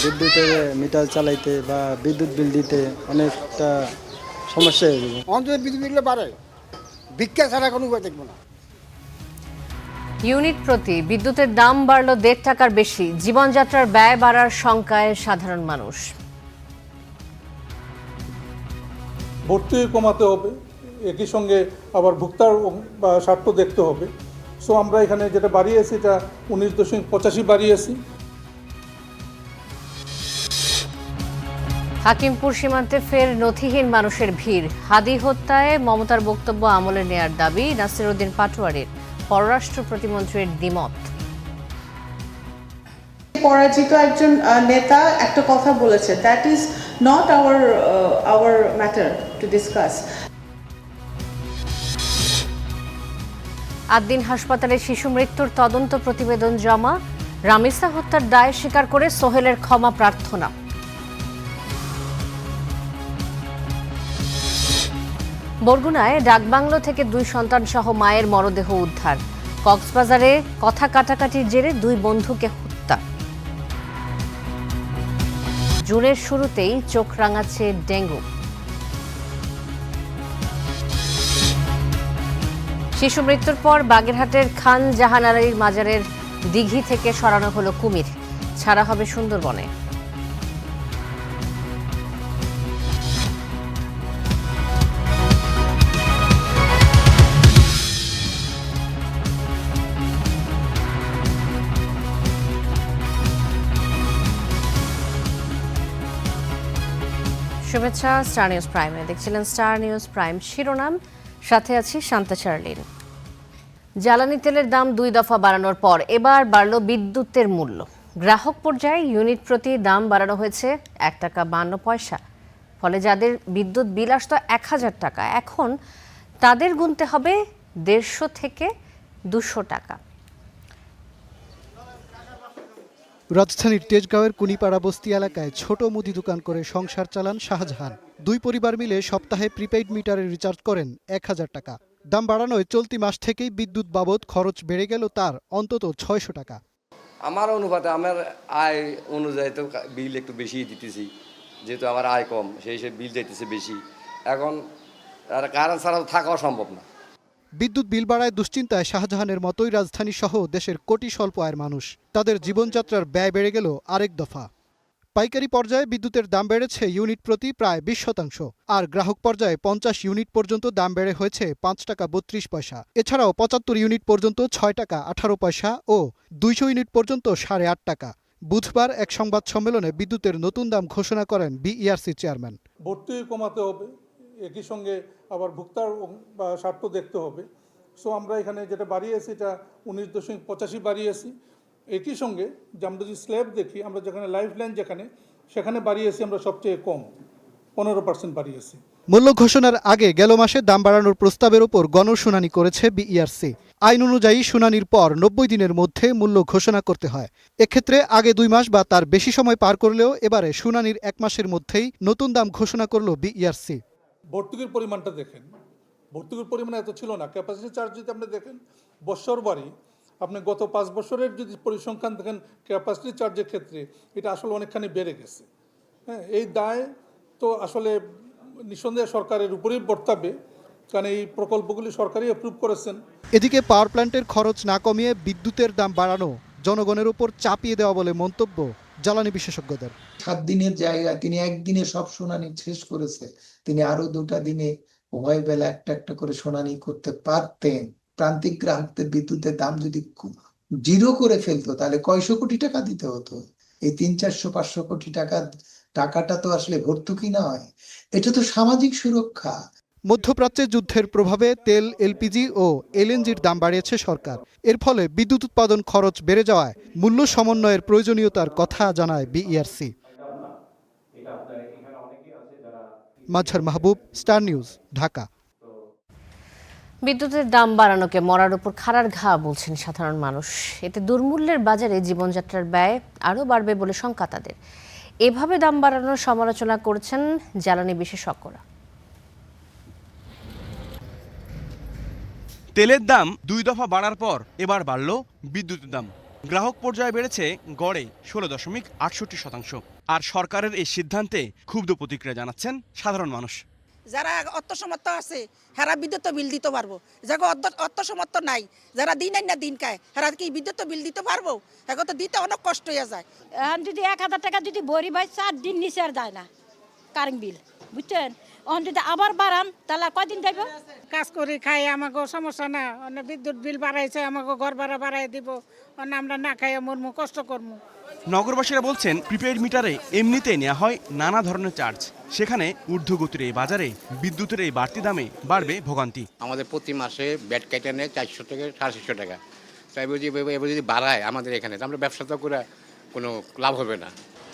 বিদ্যুতের মিটার চালাইতে বা বিদ্যুৎ বিল দিতে অনেকটা সমস্যা হয়ে যাবে। অন্তত বিদ্যুৎ বিল বাড়ে, ভিক্ষা ছাড়া কোনো উপায় দেখবো না। ইউনিট প্রতি বিদ্যুতের দাম বাড়ল ১.৫ টাকার বেশি। জীবনযাত্রার ব্যয় বাড়ার শঙ্কায় সাধারণ মানুষ। ভর্তি কমাতে হবে, একই সঙ্গে আবার ভোক্তার বা স্বার্থ দেখতে হবে। সো আমরা এখানে যেটা বাড়িয়েছি এটা 19.85 বাড়িয়েছি। হাকিমপুর সীমান্তে ফের নথিহীন মানুষের ভিড়। হাদি হত্যায় মমতার বক্তব্য আমলে নেয়ার দাবি নাসিরউদ্দিন পাটোয়ারির। পররাষ্ট্র প্রতিমন্ত্রীর দ্বিমত। পরাজিত একজন নেতা একটা কথা বলেছে, that is not our matter to discuss. Ad-din হাসপাতালে শিশু মৃত্যুর তদন্ত প্রতিবেদন জমা। রামিসা হত্যার দায় স্বীকার করে সোহেলের ক্ষমা প্রার্থনা। বরগুনায় ডাকবাংলো থেকে 2 সন্তান সহ মায়ের মরদেহ উদ্ধার। কক্সবাজারে কথা কাটাকাটির জেরে 2 বন্ধুকে হত্যা। জুনের শুরুতেই চোখ রাঙাচ্ছে ডেঙ্গু। শিশু মৃত্যুর পর বাগেরহাটের খান জাহান আলীর মাজারের দিঘি থেকে সরানো হলো কুমির। ছাড়া হবে সুন্দরবনে। শুভেচ্ছা স্টার নিউজ প্রাইমে। দেখছিলেন স্টার নিউজ প্রাইম শিরোনাম, সাথে আছি শান্তা চার্লিন। জ্বালানি তেলের দাম 2 দফা বাড়ানোর পর এবার বাড়ল বিদ্যুতের মূল্য। গ্রাহক পর্যায়ে ইউনিট প্রতি দাম বাড়ানো হয়েছে 1 টাকা 52 পয়সা। ফলে যাদের বিদ্যুৎ বিল আসত 1000 টাকা, এখন তাদের গুনতে হবে 150 থেকে 200 টাকা। রাজধানীর তেজগাঁওয়ের কুনিপাড়া বস্তি এলাকায় ছোট মুদি দোকান করে সংসার চালান শাহজাহান। 2 পরিবার মিলে সপ্তাহে প্রিপেইড মিটারে রিচার্জ করেন 1000 টাকা। দাম বাড়ানোয় চলতি মাস থেকেই বিদ্যুৎ বাবদ খরচ বেড়ে গেল তার অন্তত 600 টাকা। আমার অনুপাতে আমার আয় অনুযায়ী তো বিল একটু বেশি দিতেছি, যেহেতু আমার আয় কম সেই হিসেবে বিল দিতেছে বেশি। এখন আর কারণ ছাড়াও থাকাও সম্ভব না। বিদ্যুৎ বিল বাড়ায় দুশ্চিন্তায় শাহজাহানের মতোই রাজধানী সহ দেশের কোটি স্বল্প আয়ের মানুষ। তাদের জীবনযাত্রার ব্যয় বেড়ে গেল আরেক দফা। পাইকারি পর্যায়ে বিদ্যুতের দাম বেড়েছে ইউনিট প্রতি প্রায় 20%, আর গ্রাহক পর্যায়ে 50 ইউনিট পর্যন্ত দাম বেড়ে হয়েছে 5 টাকা 32 পয়সা। এছাড়াও 75 ইউনিট পর্যন্ত 6 টাকা 18 পয়সা ও 200 ইউনিট পর্যন্ত 8.5 টাকা। বুধবার এক সংবাদ সম্মেলনে বিদ্যুতের নতুন দাম ঘোষণা করেন বিইআরসি চেয়ারম্যান। ভর্তি কমাতে হবে, একই সঙ্গে আবার ভোক্তার বা স্বার্থ দেখতে হবে। সো আমরা এখানে যেটা বাড়িয়েছি এটা 19.85 বাড়িয়েছি। একই সঙ্গে যে আমরা যদি স্ল্যাব দেখি, আমরা যেখানে লাইফ লাইন সেখানে বাড়িয়েছি আমরা সবচেয়ে কম 15% বাড়িয়েছি। মূল্য ঘোষণার আগে গেল মাসে দাম বাড়ানোর প্রস্তাবের ওপর গণশুনানি করেছে বিইআরসি। আইন অনুযায়ী শুনানির পর 90 দিনের মধ্যে মূল্য ঘোষণা করতে হয়। এক্ষেত্রে আগে 2 মাস বা তার বেশি সময় পার করলেও এবারে শুনানির 1 মাসের মধ্যেই নতুন দাম ঘোষণা করল বিইআরসি। ভর্তুকির পরিমাণটা দেখেন, ভর্তুকির পরিমাণ এত ছিল না। ক্যাপাসিটি চার্জ যদি আপনি দেখেন বৎসর বাড়ি, আপনি গত 5 বছরের যদি পরিসংখ্যান দেখেন ক্যাপাসিটি চার্জের ক্ষেত্রে এটা আসলে অনেকখানি বেড়ে গেছে। হ্যাঁ, এই দায় তো আসলে নিঃসন্দেহে সরকারের উপরেই বর্তাবে, কারণ এই প্রকল্পগুলি সরকারই অ্যাপ্রুভ করেছেন। এদিকে পাওয়ার প্ল্যান্টের খরচ না কমিয়ে বিদ্যুতের দাম বাড়ানো জনগণের উপর চাপিয়ে দেওয়া বলে মন্তব্য জ্বালানি বিশেষজ্ঞদের। 7 দিনের জায়গায় তিনি একদিনে সব শুনানি শেষ করেছে। তিনি আরো 2টা দিনে উভয় বেলা একটা করে শুনানি করতে পারতেন। প্রান্তিক গ্রাহকদের বিদ্যুতের দাম যদি 0 করে ফেলতো তাহলে কয়শো কোটি টাকা দিতে হতো। এই 300-400 কোটি টাকাটা তো আসলে ভর্তুকি নয়, এটা তো সামাজিক সুরক্ষা। মধ্যপ্রাচ্যে যুদ্ধের প্রভাবে তেল, এলপিজি ও এলএনজির দাম বাড়িয়েছে সরকার। এর ফলে বিদ্যুৎ উৎপাদন খরচ বেড়ে যাওয়ায় মূল্য সমন্বয়ের প্রয়োজনীয়তার কথা জানায় বিইআরসি। মাজহার মাহবুব, স্টার নিউজ, ঢাকা। বিদ্যুতের দাম বাড়ানোকে মরার উপর খাড়ার ঘা বলছেন সাধারণ মানুষ। এতে দুর্মূল্যের বাজারে জীবনযাত্রার ব্যয় আরও বাড়বে বলে শঙ্কা তাদের। এভাবে দাম বাড়ানোর সমালোচনা করছেন জ্বালানি বিশেষজ্ঞরা। তেলের দাম 2 দফা বাড়ার পর এবার বাড়ল বিদ্যুতের দাম। গ্রাহক পর্যায়ে বেড়েছে গড়ে 16.68%। আর সরকারের এই সিদ্ধান্তে ক্ষুব্ধ প্রতিক্রিয়া জানাচ্ছেন সাধারণ মানুষ। যারা অর্থ সমর্থ আছে হেরা বিদ্যুৎ বিল দিতে পারবো, যারা অর্থ সমর্থ নাই, যারা দিন আইন না দিন খায় হেরা কি বিদ্যুৎ বিল দিতে পারবো? এখন তো দিতে অনেক কষ্ট হয়ে যায়। এখন যদি 1000 টাকা যদি ভরি ভাই 4 দিন নিচে আর যায় না কারেন্ট বিল, বুঝছেন? এখন যদি আবার বাড়ান তাহলে কয়দিন যাইব? কাজ করি খাই, আমাকে সমস্যা না। বিদ্যুৎ বিল বাড়াইছে, আমাকে ঘর ভাড়া বাড়াই দিব, আমরা না খাই মরমু, কষ্ট করবো। নগরবাসীরা বলছেন প্রিপেইড মিটারে এমনিতেই নেওয়া হয় নানা ধরনের চার্জ, সেখানে ঊর্ধ্বগতির এই বাজারে বিদ্যুতের এই বাড়তি দামে বাড়বে ভোগান্তি। আমাদের প্রতি মাসে ব্যাট কেটে নেয় 400 থেকে 650 টাকা। তাই এবার যদি বাড়ায় আমাদের এখানে, আমরা ব্যবসা তো করে কোনো লাভ হবে না।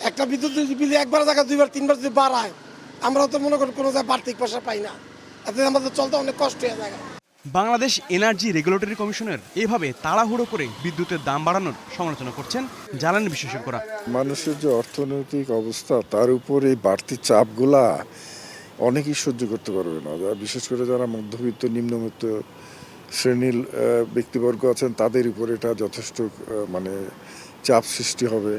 একটা বিদ্যুৎ বিল একবার জায়গা 2বার 3বার যদি বাড়ায়, আমরা তো মনে করি কোনো জায়গায় বাড়তি পয়সা পাই না, এতে আমাদের চলতে অনেক কষ্ট হয়ে যায়। বাংলাদেশ এনার্জি রেগুলেটরি কমিশনের এভাবে তাড়াহুড়ো করে বিদ্যুতের দাম বাড়ানোর সমালোচনা করছেন জ্বালানি বিশেষজ্ঞরা। মানুষের যে অর্থনৈতিক অবস্থা, তার উপর এই বাড়তি চাপগুলা অনেকেই সহ্য করতে পারবে না। বিশেষ করে যারা মধ্যবিত্ত নিম্নবিত্ত শ্রেণীর ব্যক্তিবর্গ আছেন, তাদের উপর এটা যথেষ্ট চাপ সৃষ্টি হবে।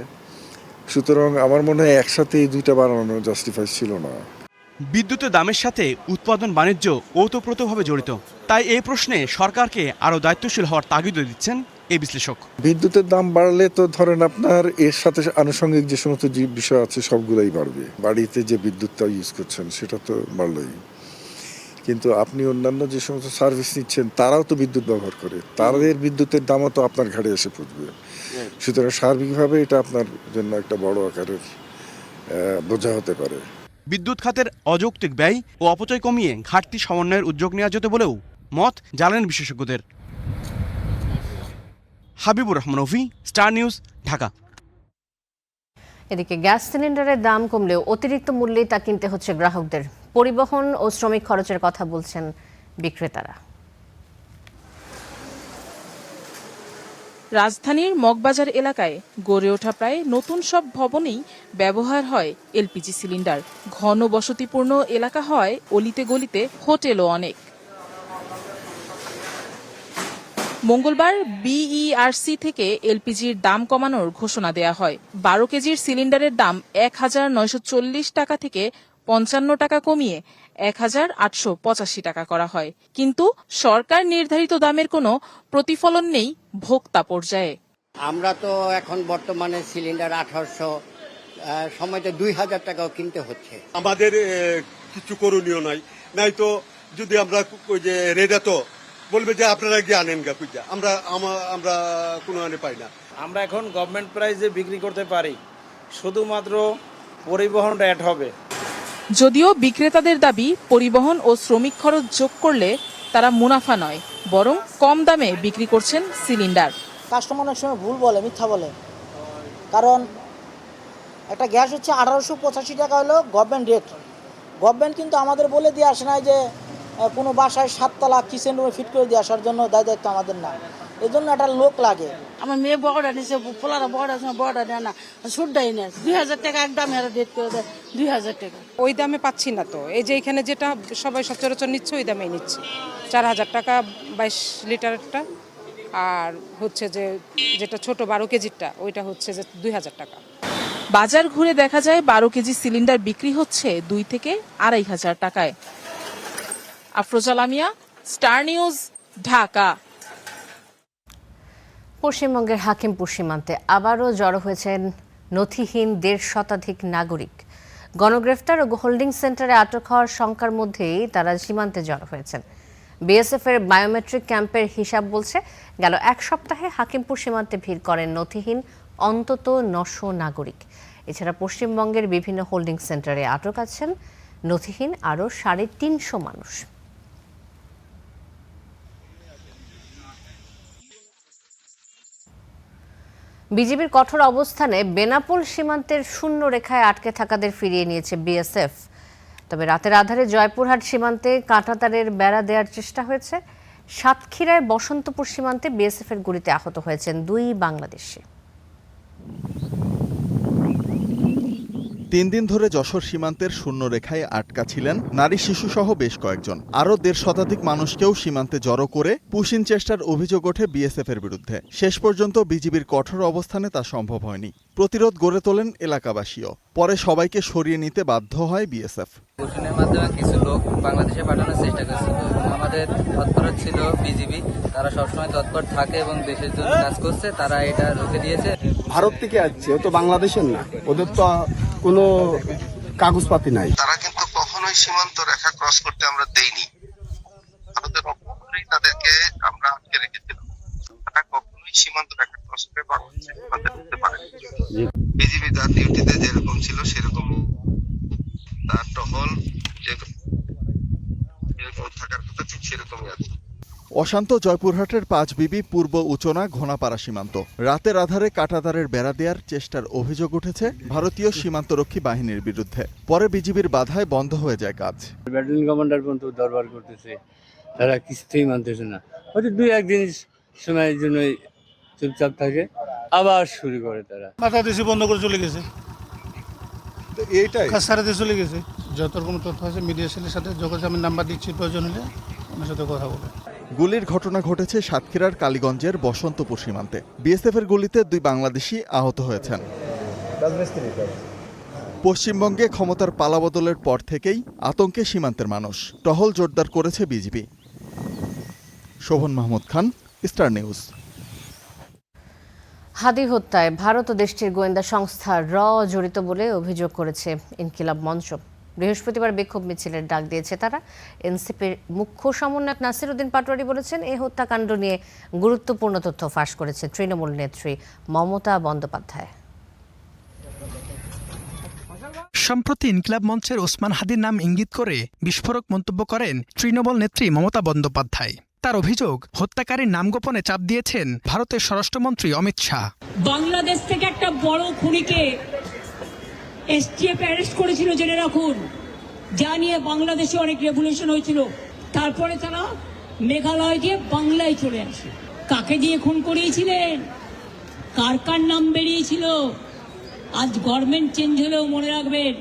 সুতরাং আমার মনে হয় একসাথে এই দুইটা বাড়ানো জাস্টিফাই ছিল না। বিদ্যুতের দামের সাথে উৎপাদন বাণিজ্য ওতপ্রোতভাবে জড়িত, তাই এই প্রশ্নে সরকারকে আরও দায়িত্বশীল হওয়ার তাগিদও দিচ্ছেন এই বিশ্লেষক। বিদ্যুতের দাম বাড়লে তো ধরেন আপনার এর সাথে আনুষঙ্গিক যে সমস্ত বিষয় আছে সবগুলোই বাড়বে। বাড়িতে যে বিদ্যুৎটা ইউজ করছেন সেটা তো বাড়লই, কিন্তু আপনি অন্যান্য যে সমস্ত সার্ভিস নিচ্ছেন তারাও তো বিদ্যুৎ ব্যবহার করে, তাদের বিদ্যুতের দামও তো আপনার ঘাড়ে এসে পড়বে। সুতরাং সার্বিকভাবে এটা আপনার জন্য একটা বড় আকারের বোঝা হতে পারে। বিদ্যুৎ খাতের অযৌক্তিক ব্যয় ও অপচয় কমিয়ে ঘাটতি সমন্বয়ের উদ্যোগ নেওয়া যেত বলেও মত জ্বালানি বিশেষজ্ঞদের। হাবিবুর রহমান অভি, স্টার নিউজ, ঢাকা। এদিকে গ্যাস সিলিন্ডারের দাম কমলেও অতিরিক্ত মূল্যে তা কিনতে হচ্ছে গ্রাহকদের। পরিবহন ও শ্রমিক খরচের কথা বলছেন বিক্রেতারা। রাজধানীর মগবাজার এলাকায় গড়ে ওঠা প্রায় নতুন সব ভবনেই ব্যবহার হয় এলপিজি সিলিন্ডার। ঘন বসতিপূর্ণ এলাকা হয় অলিতে গলিতে হোটেলও অনেক। মঙ্গলবার বিইআরসি থেকে এলপিজির দাম কমানোর ঘোষণা দেয়া হয়। 12 কেজির সিলিন্ডারের দাম 1940 টাকা থেকে 55 টাকা কমিয়ে 1885 টাকা করা হয়, কিন্তু সরকার নির্ধারিত দামের কোনো প্রতিফলন নেই ভোক্তা পর্যায়ে। আমরা তো এখন বর্তমানে সিলিন্ডার 1800, সময় তো 2000 টাকাও কিনতে হচ্ছে। আমাদের কিছু করণীয় নাই তো যদি আমরা ওই যে রেডা তো বলবে যে আপনারা গিয়ে আনেন গা পূজা, আমরা কোনো আনে পাই না। আমরা এখন গভর্নমেন্ট প্রাইসে বিক্রি করতে পারি, শুধুমাত্র পরিবহন রেট হবে। যদিও বিক্রেতাদের দাবি পরিবহন ও শ্রমিক খরচ যোগ করলে তারা মুনাফা নয়, বরং কম দামে বিক্রি করছেন সিলিন্ডার। কাস্টমার অনেক সময় ভুল বলে, মিথ্যা বলে, কারণ একটা গ্যাস হচ্ছে 1885 টাকা হলো গভর্নমেন্ট রেট। গভর্নমেন্ট কিন্তু আমাদের বলে দিয়ে আসে না যে কোনো বাসায় 7 তলা কিচেন রুমে ফিট করে দিয়ে আসার জন্য দায়িত্ব আমাদের না, এই জন্য একটা লোক লাগে। আমার মেয়ে বড়টা নিচ্ছে, পোলারা বড়টা নেয় না, সুটটাই নেয় 2000 টাকা একদম রেট করে দেয় 2000 টাকা। ওই দামে পাচ্ছি না তো, এই যে এখানে যেটা সবাই সচরাচর নিচ্ছে ওই দামেই নিচ্ছে, 4000 টাকা 22 লিটারটা, আর হচ্ছে যে যেটা ছোট 12 কেজিরটা ওইটা হচ্ছে যে 2000 টাকা। বাজার ঘুরে দেখা যায় 12 কেজি সিলিন্ডার বিক্রি হচ্ছে 2 থেকে 2500 টাকায়। Afroza Lamia, star news, Dhaka. পশ্চিমবঙ্গের হাকিমপুর সীমান্তে আবারও জড়ো হয়েছেন নথিহীন 1.5 শতাধিক নাগরিক। গণগ্রেফতার ও হোল্ডিং সেন্টারে আটক হওয়ার শঙ্কার মধ্যেই তারা সীমান্তে জড়ো হয়েছেন। বিএসএফ এর বায়োমেট্রিক ক্যাম্পের হিসাব বলছে গেল 1 সপ্তাহে হাকিমপুর সীমান্তে ভিড় করেন নথিহীন অন্তত 900 নাগরিক। এছাড়া পশ্চিমবঙ্গের বিভিন্ন হোল্ডিং সেন্টারে আটক আছেন নথিহীন আরও 350 মানুষ। বিজিবির কঠোর অবস্থানে বেনাপোল সীমান্তের শূন্য রেখায় আটকে থাকাদের ফিরিয়ে নিয়েছে বিএসএফ। তবে রাতের আধারে জয়পুরহাট সীমান্তে কাঁটাতারের বেড়া দেওয়ার চেষ্টা হয়েছে। সাতক্ষীরায় বসন্তপুর সীমান্তে বিএসএফ এর গুলিতে আহত হয়েছেন 2 বাংলাদেশি। 3 দিন ধরে যশোর সীমান্তের শূন্য রেখায় আটকা ছিলেন নারী শিশুসহ বেশ কয়েকজন। আরও 1.5 শতাধিক মানুষকেও সীমান্তে জড়ো করে পুশিং চেষ্টার অভিযোগ ওঠে বিএসএফের বিরুদ্ধে। শেষ পর্যন্ত বিজিবির কঠোর অবস্থানে তা সম্ভব হয়নি। প্রতিরোধ গড়ে তোলেন এলাকাবাসীও। পরে সবাইকে সরিয়ে নিতে বাধ্য হয় বিএসএফ। পুশিংয়ের মাধ্যমে কিছু লোক বাংলাদেশে পাঠানোর চেষ্টা করছিল। আমাদের তৎপর ছিল বিজিবি, তারা সবসময় তৎপর থাকে এবং দেশের জন্য কাজ করছে, তারা এটা রুখে দিয়েছে। ভারত থেকে আসছে, ও তো বাংলাদেশের না, ওদের তো কোনো কাগজপাতি নাই। তারা কিন্তু কখনোই সীমান্ত রেখা ক্রস করতে আমরা দেইনি। ভারতের অভ্যন্তরেই তাদেরকে আমরা আটকে রেখেছিলাম। তারা কখনোই সীমান্ত রেখা ক্রস করে বাংলাদেশে ঢুকতে পারে। বিজিবি তার ডিউটিতে যেরকম ছিল সেরকম তার টহল যেরকম থাকার কথা ঠিক সেরকমই আছে। অশান্ত জয়পুরহাটের 5 বিবি পূর্ব উচনা ঘোনাপাড়া সীমান্ত। রাতের আধারে কাঁটাতারের বেড়া দেওয়ার চেষ্টার অভিযোগ উঠেছে ভারতীয় সীমান্তরক্ষী বাহিনীর বিরুদ্ধে। পরে বিজিবির বাধায় বন্ধ হয়ে যায় কাজ। ব্যাটালিয়ন কমান্ডার পর্যন্ত দরবার করতেছে, তারা কিছুতেই মানতেছে না। হয়তো 2-1 দিন সময়ের জন্য চুপচাপ থাকে, আবার শুরু করে তারা। বাংলাদেশি বন্ধ করে চলে গেছে, এইটাই কাজ সারাতে চলে গেছে। যত রকম তথ্য আছে মিডিয়া সেলের সাথে যোগাযোগ, আমি নাম্বার দিচ্ছি, প্রয়োজন হলে ওনার সাথে কথা বলে। গুলির ঘটনা ঘটেছে সাতক্ষীরার কালীগঞ্জের বসন্তপুর সীমান্তে। বিএসএফের গুলিতে 2 বাংলাদেশি আহত হয়েছেন। পশ্চিমবঙ্গে ক্ষমতার পালাবদলের পর থেকেই আতঙ্কে সীমান্তের মানুষ। টহল জোরদার করেছে বিজিবি। শোভন মাহমুদ খান, স্টার নিউজ। হাদি হত্যায় ভারত ও দেশটির গোয়েন্দা সংস্থা জড়িত বলে অভিযোগ করেছে ইনকিলাব মঞ্চ। বৃহস্পতিবার বিক্ষোভ মিছিলের ডাক দিয়েছে তারা। এনসিপির মুখ্য সমন্বয়ক নাসির উদ্দিন পাটোয়ারি বলেছেন, এই হত্যাকাণ্ড নিয়ে গুরুত্বপূর্ণ তথ্য ফাঁস করেছে তৃণমূল নেত্রী মমতা বন্দ্যোপাধ্যায়। সম্প্রতি ইনকিলাব মঞ্চের ওসমান হাদির নাম ইঙ্গিত করে বিস্ফোরক মন্তব্য করেন তৃণমূল নেত্রী মমতা বন্দ্যোপাধ্যায়। তার অভিযোগ, হত্যাকারীর নাম গোপনে চাপ দিয়েছেন ভারতের স্বরাষ্ট্রমন্ত্রী অমিত শাহ। বাংলাদেশ থেকে একটা বড় খুনিকে এসটিএফ অ্যারেস্ট করেছিল, জেনে রাখুন, যা নিয়ে বাংলাদেশে অনেক রেভলিউশন হয়েছিল। তারপরে তারা মেঘালয় দিয়ে বাংলায় চলে আসে। কাকে দিয়ে খুন করিয়েছিলেন, কার কার নাম বেরিয়েছিল, আজ গভর্নমেন্ট চেঞ্জ হলেও মনে রাখবেন,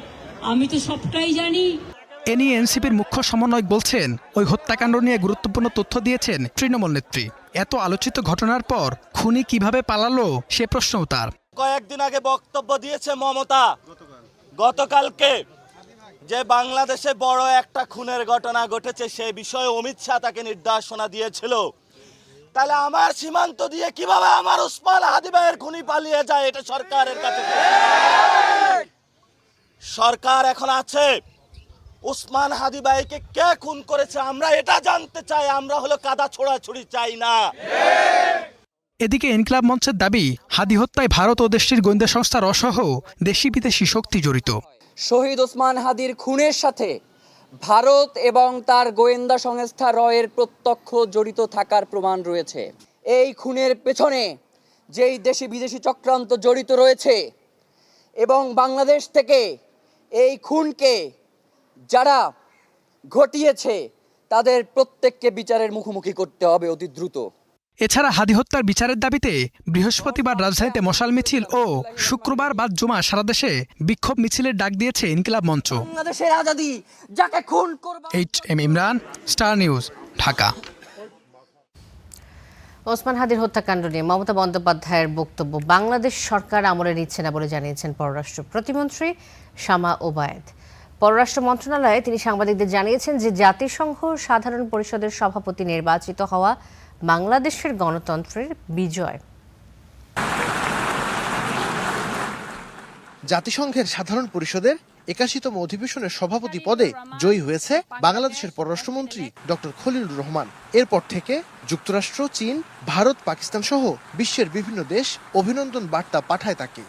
আমি তো সবটাই জানি। এ নিয়ে এনসিপির মুখ্য সমন্বয়ক বলছেন, ওই হত্যাকাণ্ড নিয়ে গুরুত্বপূর্ণ তথ্য দিয়েছেন তৃণমূল নেত্রী। এত আলোচিত ঘটনার পর খুনি কিভাবে পালালো সে প্রশ্নও তার। কয়েকদিন আগে বক্তব্য দিয়েছে মমতা, গতকালকে যে বাংলাদেশে বড় একটা খুনের ঘটনা ঘটেছে সে বিষয়ে অমিত শাহ তাকে নির্দেশনা দিয়েছিল। তাহলে আমার সীমান্ত দিয়ে কিভাবে আমার ওসমান হাদি ভাইয়ের খুনি পালিয়ে যায়, এটা সরকারের কাছে। সরকার এখন আছে, ওসমান হাদি ভাইকে কে খুন করেছে আমরা এটা জানতে চাই। আমরা হলো কাদা ছোড়াছুড়ি চাই না। এদিকে ইনকিলাব মঞ্চের দাবি, হাদি হত্যায় ভারত ও দেশটির গোয়েন্দা সংস্থা সহ দেশি বিদেশি শক্তি জড়িত। শহীদ ওসমান হাদির খুনের সাথে ভারত এবং তার গোয়েন্দা সংস্থা এর প্রত্যক্ষ জড়িত থাকার প্রমাণ রয়েছে। এই খুনের পেছনে যেই দেশি বিদেশি চক্রান্ত জড়িত রয়েছে এবং বাংলাদেশ থেকে এই খুনকে যারা ঘটিয়েছে তাদের প্রত্যেককে বিচারের মুখোমুখি করতে হবে অতি দ্রুত। এছাড়া হাদি হত্যার বিচারের দাবিতে বৃহস্পতিবার রাজধানীতে মশাল মিছিল ও শুক্রবার বাদ জুমা সারা দেশে বিক্ষোভ মিছিলের ডাক দিয়েছে ইনকিলাব মঞ্চ। বাংলাদেশের আজাদী যাকে খুন করবে। HM Imran, star news, Dhaka. Osman হাদির হত্যাকাণ্ড নিয়ে মমতা বন্দ্যোপাধ্যায়ের বক্তব্য বাংলাদেশ সরকার আমলে নিচ্ছে না বলে জানিয়েছেন পররাষ্ট্র প্রতিমন্ত্রী শামা ওবায়েদ। পররাষ্ট্র মন্ত্রণালয়ে তিনি সাংবাদিকদের জানিয়েছেন যে জাতিসংঘ সাধারণ পরিষদের সভাপতি নির্বাচিত হওয়া বাংলাদেশের গণতন্ত্রের বিজয়। জাতিসংঘের সাধারণ পরিষদের ৮১তম অধিবেশনের সভাপতি পদে জয়ী হয়েছে বাংলাদেশের পররাষ্ট্রমন্ত্রী ডক্টর খলিলুর রহমান। এরপর থেকে যুক্তরাষ্ট্র, চীন, ভারত, পাকিস্তান সহ বিশ্বের বিভিন্ন দেশ অভিনন্দন বার্তা পাঠায় তাকে।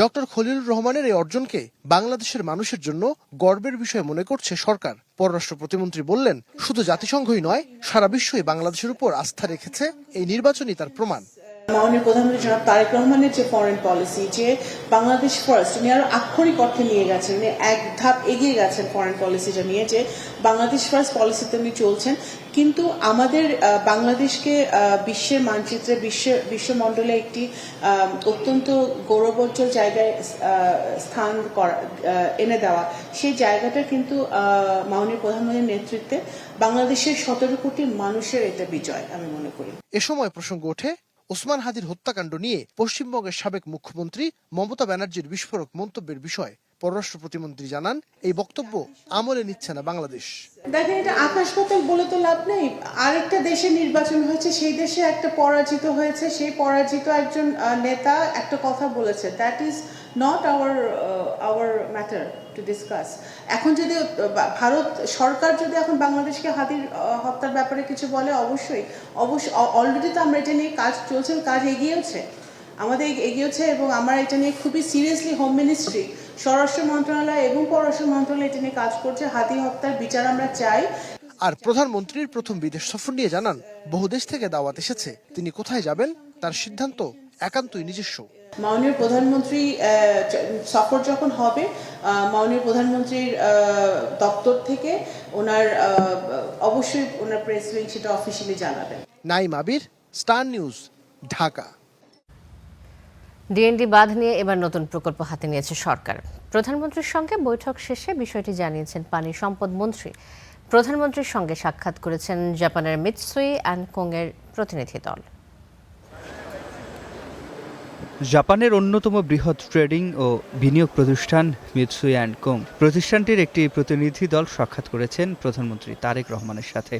ডক্টর খলিলুর রহমানের এই অর্জনকে বাংলাদেশের মানুষের জন্য গর্বের বিষয় মনে করছে সরকার। পররাষ্ট্র প্রতিমন্ত্রী বললেন, শুধু জাতিসংঘই নয়, সারা বিশ্বই বাংলাদেশের উপর আস্থা রেখেছে, এই নির্বাচনই তার প্রমাণ। মাননীয় প্রধানমন্ত্রী জনাব তারেক রহমানের যে ফরেন পলিসি, যে বাংলাদেশ ফার্স্ট, উনি আরো আক্ষরিক অর্থে নিয়ে গেছেন, উনি এক ধাপ এগিয়ে গেছেন ফরেন পলিসিটা নিয়ে, যে বাংলাদেশ ফার্স্ট পলিসিতে উনি চলছেন। কিন্তু আমাদের বাংলাদেশকে বিশ্বের মানচিত্রে, বিশ্বমণ্ডলে একটি অত্যন্ত গৌরবোজ্জ্বল জায়গায় স্থান এনে দেওয়া, সেই জায়গাটা কিন্তু মাননীয় প্রধানমন্ত্রীর নেতৃত্বে বাংলাদেশের 17 কোটি মানুষের এটা বিজয় আমি মনে করি। এ সময় প্রসঙ্গ ওঠে ওসমান হাদির হত্যাকাণ্ড নিয়ে পশ্চিমবঙ্গের সাবেক মুখ্যমন্ত্রী মমতা ব্যানার্জির বিস্ফোরক মন্তব্যের বিষয়ে। পররাষ্ট্র প্রতিমন্ত্রী জানান, এই বক্তব্য আমলে নিচ্ছে না বাংলাদেশ। দেখেন, এটা আকাশ পাতাল বলে তো লাভ নেই। আরেকটা দেশে নির্বাচন হয়েছে, সেই দেশে একটা পরাজিত হয়েছে, সেই পরাজিত একজন নেতা একটা কথা বলেছে, that is not our matter to discuss. এখন যদি ভারত সরকার যদি এখন বাংলাদেশকে হাতির হত্যার ব্যাপারে কিছু বলে, অবশ্যই অলরেডি তো আমরা এটা নিয়ে কাজ চলছে, কাজ এগিয়েছে, আমাদের এগিয়েছে, এবং আমরা এটা নিয়ে খুবই সিরিয়াসলি হোম মিনিস্ট্রি, স্বরাষ্ট্র মন্ত্রণালয় এবং পররাষ্ট্র মন্ত্রণালয় এটা নিয়ে কাজ করছে। হাতি হত্যার বিচার আমরা চাই। আর প্রধানমন্ত্রীর প্রথম বিদেশ সফর নিয়ে জানান, বহু দেশ থেকে দাওয়াত এসেছে, তিনি কোথায় যাবেন তার সিদ্ধান্ত একান্তই নিজস্ব। মাননীয় প্রধানমন্ত্রী সফর যখন হবে, মাননীয় প্রধানমন্ত্রীর দপ্তর থেকে ওনার অবশ্যই ওনার প্রেস উইং সেটা অফিসিয়ালি জানাবেন। নাইম আবির, স্টার নিউজ, ঢাকা। ডিএনডি বাঁধ নিয়ে এবার নতুন প্রকল্প হাতে নিয়েছে সরকার। প্রধানমন্ত্রীর সঙ্গে বৈঠক শেষে বিষয়টি জানিয়েছেন পানি সম্পদ মন্ত্রী। প্রধানমন্ত্রীর সঙ্গে সাক্ষাৎ করেছেন জাপানের মিৎসুই অ্যান্ড কোংয়ের প্রতিনিধি দল। জাপানের অন্যতম বৃহৎ ট্রেডিং ও বিনিয়োগ প্রতিষ্ঠান মিৎসুই অ্যান্ড কোং প্রতিষ্ঠানটির একটি প্রতিনিধি দল সাক্ষাৎ করেছেন প্রধানমন্ত্রী তারেক রহমানের সাথে।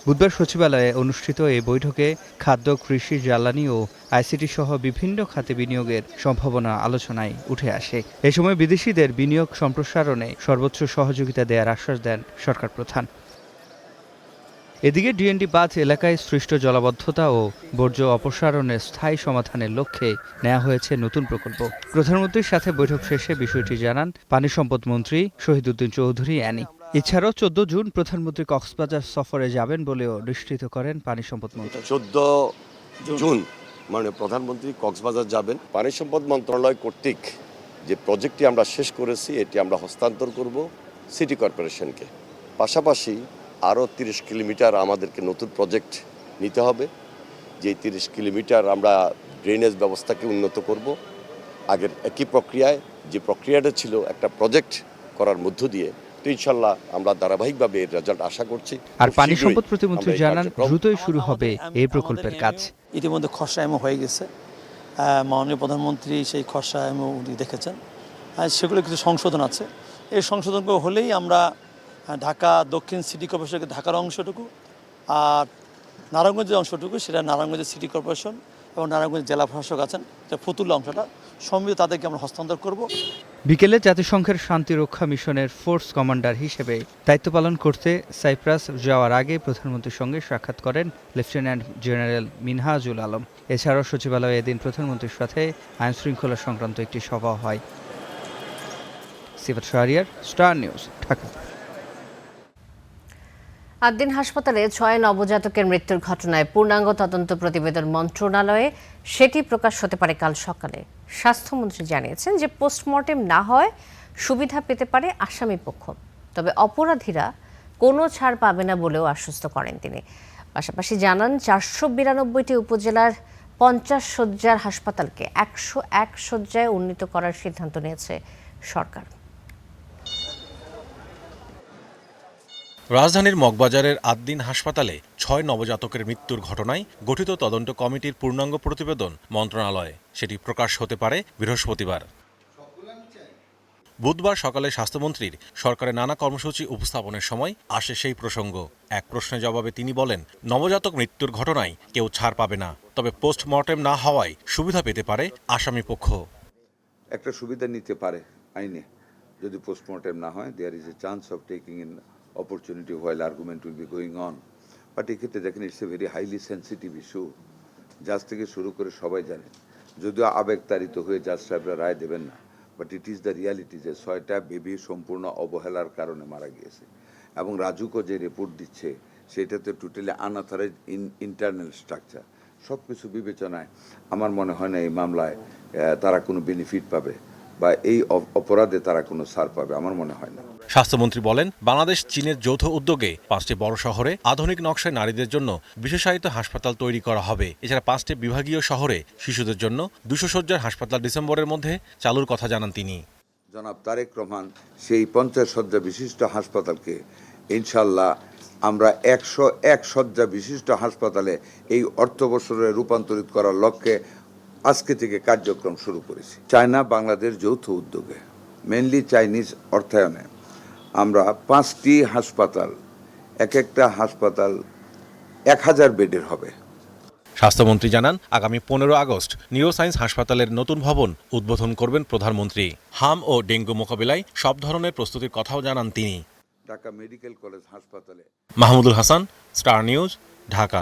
বুধবার সচিবালয়ে অনুষ্ঠিত এই বৈঠকে খাদ্য, কৃষি, জ্বালানি ও আইসিটি সহ বিভিন্ন খাতে বিনিয়োগের সম্ভাবনা আলোচনায় উঠে আসে। এ সময় বিদেশিদের বিনিয়োগ সম্প্রসারণে সর্বোচ্চ সহযোগিতা দেওয়ার আশ্বাস দেন সরকার প্রধান। এদিকে ডিএনডি বাঁধ এলাকায় সৃষ্ট জলাবদ্ধতা ও বর্জ্য অপসারণের স্থায়ী সমাধানের লক্ষ্যে নেওয়া হয়েছে নতুন প্রকল্প। প্রধানমন্ত্রীর সাথে বৈঠক শেষে বিষয়টি জানান পানি সম্পদ মন্ত্রী শহীদউদ্দিন চৌধুরী অ্যানি। এছাড়াও 14 জুন প্রধানমন্ত্রী কক্সবাজার সফরে যাবেন বলেও নিশ্চিত করেন পানি সম্পদ মন্ত্রী। 14 জুন মাননীয় প্রধানমন্ত্রী কক্সবাজার যাবেন। পানি সম্পদ মন্ত্রণালয় কর্তৃক যে প্রজেক্টটি আমরা শেষ করেছি, এটি আমরা হস্তান্তর করব সিটি কর্পোরেশনকে। পাশাপাশি আরও 30 কিলোমিটার আমাদেরকে নতুন প্রজেক্ট নিতে হবে। যেই 30 কিলোমিটার আমরা ড্রেনেজ ব্যবস্থাকে উন্নত করব। আগের একই প্রক্রিয়ায় যে প্রক্রিয়াটা ছিল একটা প্রজেক্ট করার মধ্য দিয়ে, তো ইনশাল্লাহ আমরা ধারাবাহিকভাবে এর রেজাল্ট আশা করছি। আর পানি সম্পদ প্রতিমন্ত্রী জানান, দ্রুতই শুরু হবে এই প্রকল্পের কাজ। ইতিমধ্যে খসড়া এমও হয়ে গেছে, মাননীয় প্রধানমন্ত্রী সেই খসড়া এমও উনি দেখেছেন, সেগুলো কিছু সংশোধন আছে। এই সংশোধনগুলো হলেই আমরা ঢাকা দক্ষিণ সিটি কর্পোরেশনকে ঢাকার অংশটুকু, আর নারায়ণগঞ্জের অংশটুকু সেটা নারায়ণগঞ্জের সিটি কর্পোরেশন এবং নারায়ণগঞ্জ জেলা প্রশাসক আছেন, ফতুল্লা অংশটা সম্মিলিত তাদেরকে আমরা হস্তান্তর করব। বিকেলে জাতিসংঘের শান্তিরক্ষা মিশনের ফোর্স কমান্ডার হিসেবে দায়িত্ব পালন করতে সাইপ্রাস যাওয়ার আগে প্রধানমন্ত্রীর সঙ্গে সাক্ষাৎ করেন লেফটেন্যান্ট জেনারেল মিনহাজুল আলম। এছাড়াও সচিবালয়ে এদিন প্রধানমন্ত্রীর সাথে আইন শৃঙ্খলা সংক্রান্ত একটি সভা হয়। সিফাত শাহরিয়ার, স্টার নিউজ, ঢাকা। আদ্দিন হাসপাতালে 6 নবজাতকের মৃত্যুর ঘটনায় পূর্ণাঙ্গ তদন্ত প্রতিবেদন মন্ত্রণালয়ে, সেটি প্রকাশ হতে পারে কাল সকালে। স্বাস্থ্যমন্ত্রী জানিয়েছেন যে পোস্টমর্টেম না হয় সুবিধা পেতে পারে আসামি পক্ষ, তবে অপরাধীরা কোনো ছাড় পাবে না বলেও আশ্বস্ত করেন তিনি। পাশাপাশি জানান 492টি উপজেলার 50 শয্যার হাসপাতালকে 101 শয্যায় উন্নীত করার সিদ্ধান্ত নিয়েছে সরকার। রাজধানীর মগবাজারের আদ্দিন হাসপাতালে 6 নবজাতকের মৃত্যুর ঘটনায় গঠিত তদন্ত কমিটির পূর্ণাঙ্গ প্রতিবেদন মন্ত্রণালয়ে, সেটি প্রকাশ হতে পারে বৃহস্পতিবার। বুধবার সকালে স্বাস্থ্যমন্ত্রীর সরকারের নানা কর্মসূচি উপস্থাপনের সময় আসে সেই প্রসঙ্গ। এক প্রশ্নের জবাবে তিনি বলেন, নবজাতক মৃত্যুর ঘটনায় কেউ ছাড় পাবে না, তবে পোস্টমর্টেম না হওয়ায় সুবিধা পেতে পারে আসামি পক্ষ। একটা সুবিধা নিতে পারে আইনে, যদি পোস্টমর্টেম না হয়, there is a chance of taking in opportunity while argument will be going on. But এক্ষেত্রে দেখেন, it's a very highly sensitive issue. জাজ থেকে শুরু করে সবাই জানে, যদিও আবেগতাড়িত হয়ে জাজ সাহেবরা রায় দেবেন না, but it is the reality যে 6টা বেবি সম্পূর্ণ অবহেলার কারণে মারা গিয়েছে। এবং রাজুকও যে রিপোর্ট দিচ্ছে সেটাতে টোটালি আনঅথরাইজড ইন্টারনাল স্ট্রাকচার, সব কিছু বিবেচনায় আমার মনে হয় না এই মামলায় তারা কোনো বেনিফিট পাবে বা এই অপরাধে তারা কোনো ছাড় পাবে, আমার মনে হয় না। স্বাস্থ্যমন্ত্রী বলেন, বাংলাদেশ চীনের যৌথ উদ্যোগে 5টি বড় শহরে আধুনিক নকশায় নারীদের জন্য বিশেষায়িত হাসপাতাল তৈরি করা হবে। এছাড়া 5টি বিভাগীয় শহরে শিশুদের জন্য 200 শয্যার হাসপাতাল ডিসেম্বরের মধ্যে চালুর কথা জানান তিনি। জনাব তারেক রহমান সেই 50 শয্যা বিশিষ্ট হাসপাতালকে ইনশাল্লাহ আমরা 101 শয্যা বিশিষ্ট হাসপাতালে এই অর্থবছরে রূপান্তরিত করার লক্ষ্যে আজকে থেকে কার্যক্রম শুরু করেছি। চায়না বাংলাদেশ যৌথ উদ্যোগে মেনলি চাইনিজ অর্থায়নে আমরা 5টি হাসপাতাল, এক একটা হাসপাতাল 1000 বেডের হবে। স্বাস্থ্যমন্ত্রী জানান, আগামী 15 আগস্ট নিউরোসায়েন্স হাসপাতালের নতুন ভবন উদ্বোধন করবেন প্রধানমন্ত্রী। হাম ও ডেঙ্গু মোকাবিলায় সব ধরনের প্রস্তুতির কথাও জানান তিনি। ঢাকা মেডিকেল কলেজ হাসপাতালে। Mahmudul Hasan, star news, Dhaka.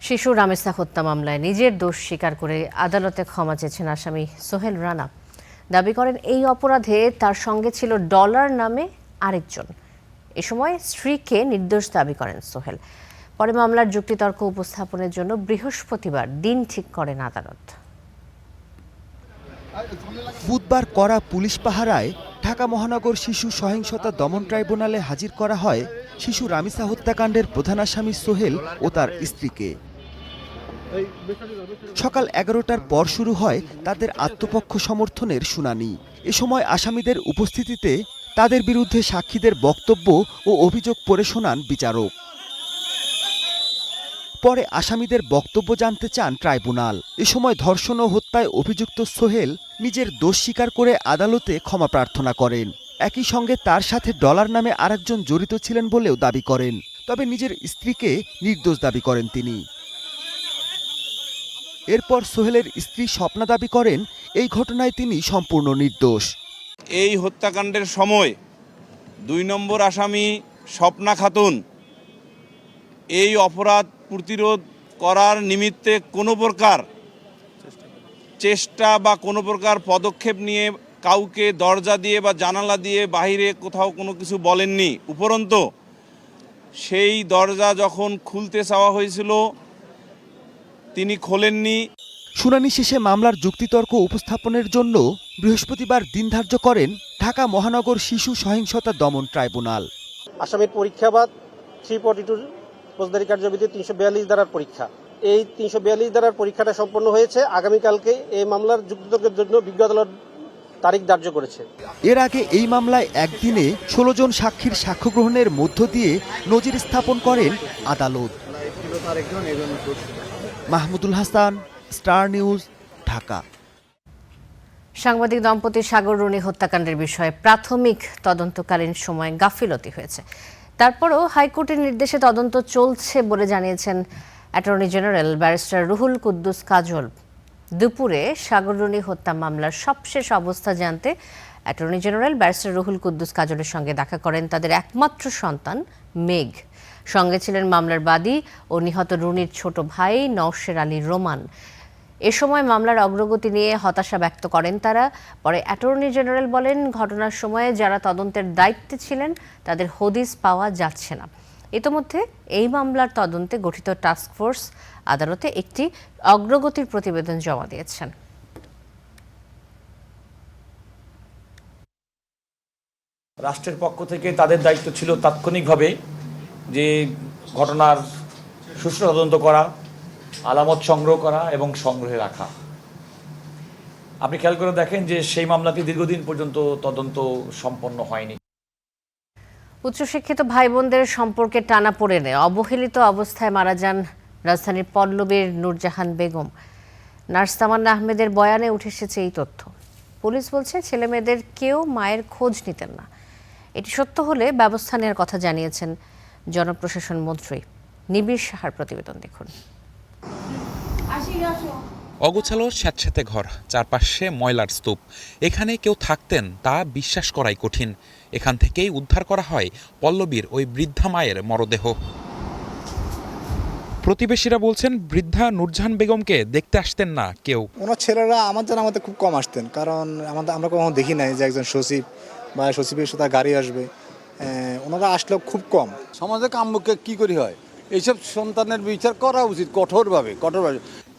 শিশু রামেসা হত্যা মামলায় নিজের দোষ স্বীকার করে আদালতে ক্ষমা চেয়েছেন আসামি সোহেল রানা। দাবি করেন এই অপরাধে তার সঙ্গে ছিল ডলার নামে আরেকজন। এ সময় স্ত্রীকে নির্দোষ দাবি করেন সোহেল। পরে মামলার যুক্তিতর্ক উপস্থাপনের জন্য বৃহস্পতিবার দিন ঠিক করেন আদালত। বুধবার কড়া পুলিশ পাহারায় ঢাকা মহানগর শিশু সহিংসতা দমন ট্রাইব্যুনালে হাজির করা হয় শিশু রামিসা হত্যাকাণ্ডের প্রধান আসামি সোহেল ও তার স্ত্রীকে। সকাল 11টার পর শুরু হয় তাদের আত্মপক্ষ সমর্থনের শুনানি। এ সময় আসামিদের উপস্থিতিতে তাদের বিরুদ্ধে সাক্ষীদের বক্তব্য ও অভিযোগ পড়ে শোনান বিচারক। পরে আসামিদের বক্তব্য জানতে চান ট্রাইব্যুনাল। এ সময় ধর্ষণ ও হত্যায় অভিযুক্ত সোহেল নিজের দোষ স্বীকার করে আদালতে ক্ষমা প্রার্থনা করেন। একই সঙ্গে তার সাথে ডলার নামে আরেকজন জড়িত ছিলেন বলেও দাবি করেন। তবে নিজের স্ত্রীকে নির্দোষ দাবি করেন তিনি। এরপর সোহেলের স্ত্রী স্বপ্না দাবি করেন এই ঘটনায় তিনি সম্পূর্ণ নির্দোষ। এই হত্যাকাণ্ডের সময় 2 নম্বর আসামি স্বপ্না খাতুন এই অপরাধ প্রতিরোধ করার নিমিত্তে কোনো প্রকার চেষ্টা বা কোনো প্রকার পদক্ষেপ নিয়ে কাউকে দরজা দিয়ে বা জানালা দিয়ে বাইরে কোথাও কোনো কিছু বলেননি। উপরন্তু সেই দরজা যখন খুলতে চাওয়া হয়েছিল তিনি খোলেননি। শুনানি শেষে মামলার যুক্তিতর্ক উপস্থাপনের জন্য বৃহস্পতিবার দিন ধার্য করেন ঢাকা মহানগর শিশু সহিংসতা দমন ট্রাইব্যুনাল। আসামির পরীক্ষাবাদ 342 ফৌজদারি কার্যবিধি 342 ধারার পরীক্ষা। এই 342 ধারার পরীক্ষাটা সম্পন্ন হয়েছে। আগামীকালকে এই মামলার যুক্তিতর্কের জন্য বিজ্ঞ আদালত তারিখ ধার্য করেছে। এর আগে এই মামলায় একদিনে 16 জন সাক্ষীর সাক্ষ্য গ্রহণের মধ্য দিয়ে নজির স্থাপন করেন আদালত। Mahmudul Hasan, star news, Dhaka. সাংবাদিক দম্পতি সাগর রুনি হত্যাকাণ্ডের বিষয়ে প্রাথমিক তদন্তকালীন সময়ে গাফিলতি হয়েছে। তারপরও হাইকোর্টের নির্দেশে তদন্ত চলছে বলে জানিয়েছেন attorney general barrister Ruhul Quddus Kajal. দুপুরে সাগর রুনি হত্যা মামলার সবশেষ অবস্থা জানতে attorney general barrister Ruhul Quddus কাজলের সঙ্গে দেখা করেন তাদের একমাত্র সন্তান মেঘ। সঙ্গে ছিলেন মামলার বাদী ও নিহত রুনির ছোট ভাই নওশের আলী রোমান। এ সময় মামলার অগ্রগতি নিয়ে হতাশা ব্যক্ত করেন তারা। পরে অ্যাটর্নি জেনারেল বলেন, ঘটনার সময়ে যারা তদন্তের দায়িত্বে ছিলেন তাদের হদিস পাওয়া যাচ্ছে না। ইতোমধ্যে এই মামলার তদন্তে গঠিত টাস্কফোর্স আদালতে একটি অগ্রগতির প্রতিবেদন জমা দিয়েছেন। রাষ্ট্রের পক্ষ থেকে তাদের দায়িত্ব ছিল তাৎক্ষণিকভাবে যে ঘটনার সুষ্ঠু তদন্ত করা, আলামত সংগ্রহ করা এবং সংগ্রহে রাখা। আপনি খেয়াল করে দেখেন যে সেই মামলাটি দীর্ঘদিন পর্যন্ত তদন্ত সম্পন্ন হয়নি। উচ্চশিক্ষিত ভাই বোনদের সম্পর্কে টানাপোড়েনে অবহেলিত অবস্থায় মারা যান রাজধানীর পল্লবীর নূরজাহান বেগম। নার্স তামান্না আহমেদের বয়ানে উঠে এসেছে এই তথ্য। পুলিশ বলছে ছেলেমেয়েদের কেউ মায়ের খোঁজ নিতেন না। এটি সত্য হলে ব্যবস্থা নেওয়ার কথা জানিয়েছেন জনপ্রশাসন মন্ত্রী। নিবিড় সাহার প্রতিবেদন দেখুন। অগোছালো স্যাঁতস্যাঁতে ঘর, চারপাশে ময়লার স্তূপ। এখানে কেউ থাকতেন তা বিশ্বাস করাই কঠিন। এখান থেকেই উদ্ধার করা হয় পল্লবীর ওই বৃদ্ধা মায়ের মরদেহ। প্রতিবেশীরা বলছেন বৃদ্ধা নূরজাহান বেগমকে দেখতে আসতেন না কেউ। ওনার ছেলেরা আমাদের খুব কম আসতেন, কারণ আমরা কখনো দেখি নাই যে একজন সচিব বা সচিবের সাথে গাড়ি আসবে। ওনারা আসলেও খুব কম। সমাজে কাম্যকে কি করি হয়, এইসব সন্তানের বিচার করা উচিত কঠোরভাবে।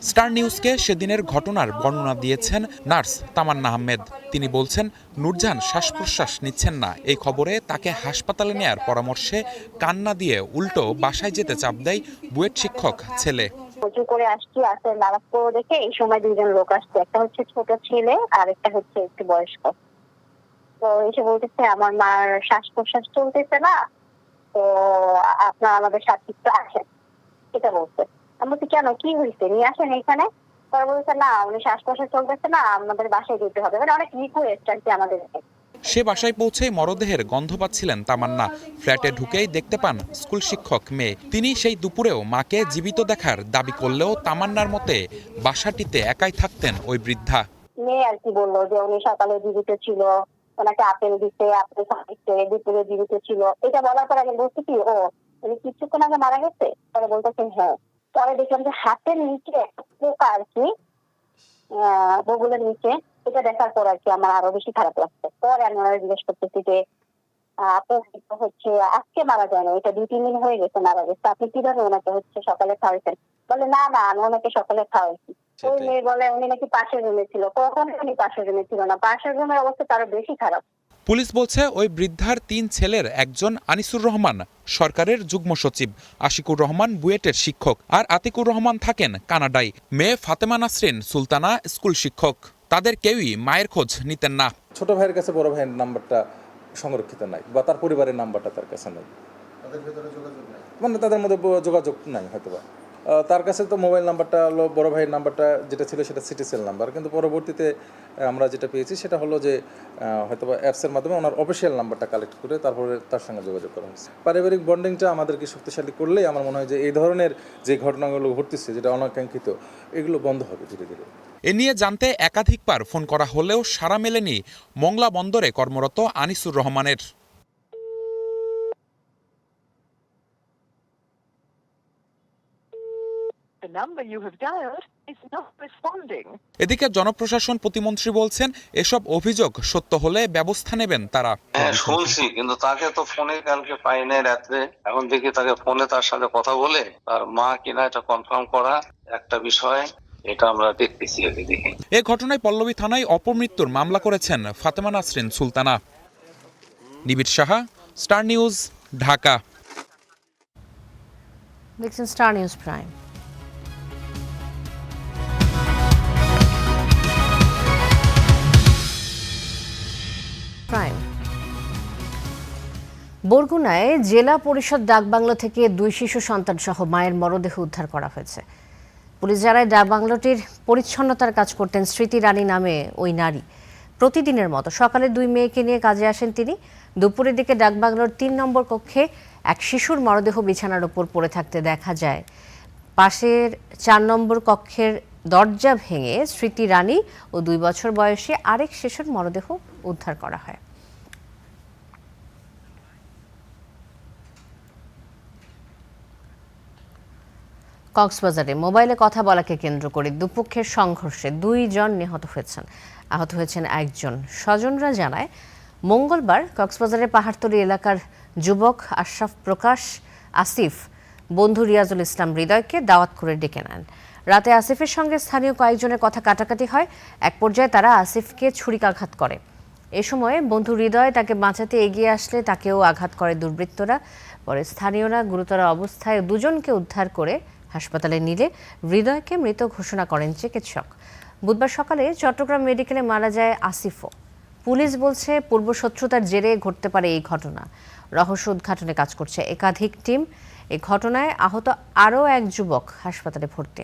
স্টার নিউজকে সেদিনের ঘটনার বর্ণনা দিয়েছেন নার্স তামান্না আহমেদ। তিনি বলছেন, নূরজাহান শ্বাস প্রশ্বাস নিচ্ছেন না। এই খবরে তাকে হাসপাতালে নেয়ার পরামর্শে কান্না দিয়ে উল্টো বাসায় যেতে চাপ দেয় বুয়েট শিক্ষক ছেলে। উঁচু করে আসছি, আসলে নামাজ পড়ো দেখে এই সময় দুইজন লোক আসছে, একটা হচ্ছে ছোট ছেলে আর একটা হচ্ছে একটু বয়স্ক। তো এসে বলতেছে আমার মার শ্বাস প্রশ্বাস চলতেছে না, তো আপনার আমাদের সাথে একটু আসেন, এটা বলছে। আমি বলছি কেন, কি হয়েছে, নিয়ে আসেন এখানে। পরে বলছে না উনি শ্বাস প্রশ্বাস চলতেছে না, আমাদের বাসায় যেতে হবে। মানে অনেক রিকোয়েস্ট আর কি আমাদের। সে বাসায় পৌঁছেই মরদেহের গন্ধ পাচ্ছিলেন তামান্না। ফ্ল্যাটে ঢুকেই দেখতে পান স্কুল শিক্ষক মেয়ে। তিনি সেই দুপুরেও মাকে জীবিত দেখার দাবি করলেও তামান্নার মতে বাসাটিতে একাই থাকতেন ওই বৃদ্ধা। মেয়ে আর কি বললো যে উনি সকালে জীবিত ছিল, ওনাকে আপেল দিতে, আপেল খাইতে, দুপুরে জীবিত ছিল। এটা বলার পর আগে বলছি কি ও উনি কিছুক্ষণ আগে মারা গেছে। পরে বলতেছেন হ্যাঁ। পরে দেখলাম যে হাতের নিচে একটা পোকা আর কি, বগুলের নিচে। এটা দেখার পর আর কি আমার আরো বেশি খারাপ লাগছে। পরে আমি ওনারা জিজ্ঞেস করতেছি যে আপনি হচ্ছে আজকে মারা যায় না, এটা 2-3 দিন হয়ে গেছে মারা গেছে, আপনি কিভাবে ওনাকে হচ্ছে সকালে খাওয়াইছেন? বলে না না আমি ওনাকে সকালে খাওয়াইছি। ওই মেয়ে বলে উনি নাকি পাশের রুমে ছিল। কখনো উনি পাশের রুমে ছিল না, পাশের রুমের অবস্থা তারও বেশি খারাপ। পুলিশ বলছে ওই বৃদ্ধার 3 ছেলের একজন আনিসুর রহমান সরকারের যুগ্ম সচিব, আশিকুর রহমান বুয়েটের শিক্ষক, আর আতিকুর রহমান থাকেন কানাডায়। মেয়ে ফাতেমা নাসরিন সুলতানা স্কুল শিক্ষক। তাদের কেউই মায়ের খোঁজ নিতেন না। ছোট ভাইয়ের কাছে বড় ভাইয়ের নাম্বারটা সংরক্ষিত নাই, বা তার পরিবারের নাম্বারটা তার কাছে নাই, মানে তাদের মধ্যে যোগাযোগ নাই হয়তোবা। তার কাছে তো মোবাইল নাম্বারটা হলো বড় ভাইয়ের নাম্বারটা যেটা ছিল সেটা সিটিসেল নাম্বার, কিন্তু পরবর্তীতে আমরা যেটা পেয়েছি সেটা হলো যে হয়তোবা অ্যাপসের মাধ্যমে ওনার অফিসিয়াল নাম্বারটা কালেক্ট করে তারপরে তার সঙ্গে যোগাযোগ করা হয়েছে। পারিবারিক বন্ডিংটা আমাদেরকে শক্তিশালী করলেই আমার মনে হয় যে এই ধরনের যে ঘটনাগুলো ঘটতেছে, যেটা অনাকাঙ্ক্ষিত, এগুলো বন্ধ হবে ধীরে ধীরে। এ নিয়ে জানতে একাধিকবার ফোন করা হলেও সাড়া মেলেনি মংলা বন্দরে কর্মরত আনিসুর রহমানের। এদিকে জনপ্রশাসন প্রতিমন্ত্রী বলছেন, এসব অভিযোগ সত্য হলে ব্যবস্থা নেবেন তারা। হ্যাঁ শুনছি, কিন্তু তাকে তো ফোনে কালকে পাই নাই রাত্রে। এখন দেখি তাকে ফোনে তার সাথে কথা বলে তার মা কিনা এটা কনফার্ম করা একটা বিষয়, এটা আমরা দেখতেছি। দেখি এ ঘটনায় পল্লবী থানায় অপমৃত্যুর মামলা করেছেন ফাতেমা নাসরিন সুলতানা। নিবিড় সাহা, স্টার নিউজ, ঢাকা। দেখছেন স্টার নিউজ প্রাইম। বরগুনায় জেলা পরিষদ ডাকবাংলো থেকে 2 শিশু সন্তান সহ মায়ের মরদেহ উদ্ধার করা হয়েছে। পুলিশ জানায় ডাকবাংলোটির পরিচ্ছন্নতার কাজ করতেন স্মৃতি রানী নামে ওই নারী। প্রতিদিনের মতো সকালে 2 মেয়েকে নিয়ে কাজে আসেন তিনি। দুপুরের দিকে ডাকবাংলোর 3 নম্বর কক্ষে এক শিশুর মরদেহ বিছানার উপর পড়ে থাকতে দেখা যায়। পাশের 4 নম্বর কক্ষের দরজা ভেঙে স্মৃতি রানী ও 2 বছর বয়সী আরেক শিশুর মরদেহ উদ্ধার করা হয়। কক্সবাজারে মোবাইলে কথা বলাকে কেন্দ্র করে দুপক্ষের সংঘর্ষে 2 জন নিহত হয়েছেন, আহত হয়েছেন 1 জন। স্বজনরা জানায়, মঙ্গলবার কক্সবাজারের পাহাড়তলী এলাকার যুবক আশরাফ প্রকাশ আসিফ বন্ধু রিয়াজুল ইসলাম হৃদয়কে দাওয়াত করে ডেকে নেন। রাতে আসিফের সঙ্গে স্থানীয় কয়েকজনের কথা কাটাকাটি হয়। এক পর্যায়ে তারা আসিফকে ছুরিকাঘাত করে। এ সময় বন্ধু হৃদয় তাকে বাঁচাতে এগিয়ে আসলে তাকেও আঘাত করে দুর্বৃত্তরা। পরে স্থানীয়রা গুরুতর অবস্থায় 2 জনকে উদ্ধার করে হাসপাতালে নিলে হৃদয়কে মৃত ঘোষণা করেন চিকিৎসক। বুধবার সকালে চট্টগ্রাম মেডিকেলে মারা যায় আসিফও। পুলিশ বলছে পূর্বশত্রুতার জেরে ঘটতে পারে এই ঘটনা। রহস্য উদ্ঘাটনে কাজ করছে একাধিক টিম। এই ঘটনায় আহত আরও 1 যুবক হাসপাতালে ভর্তি।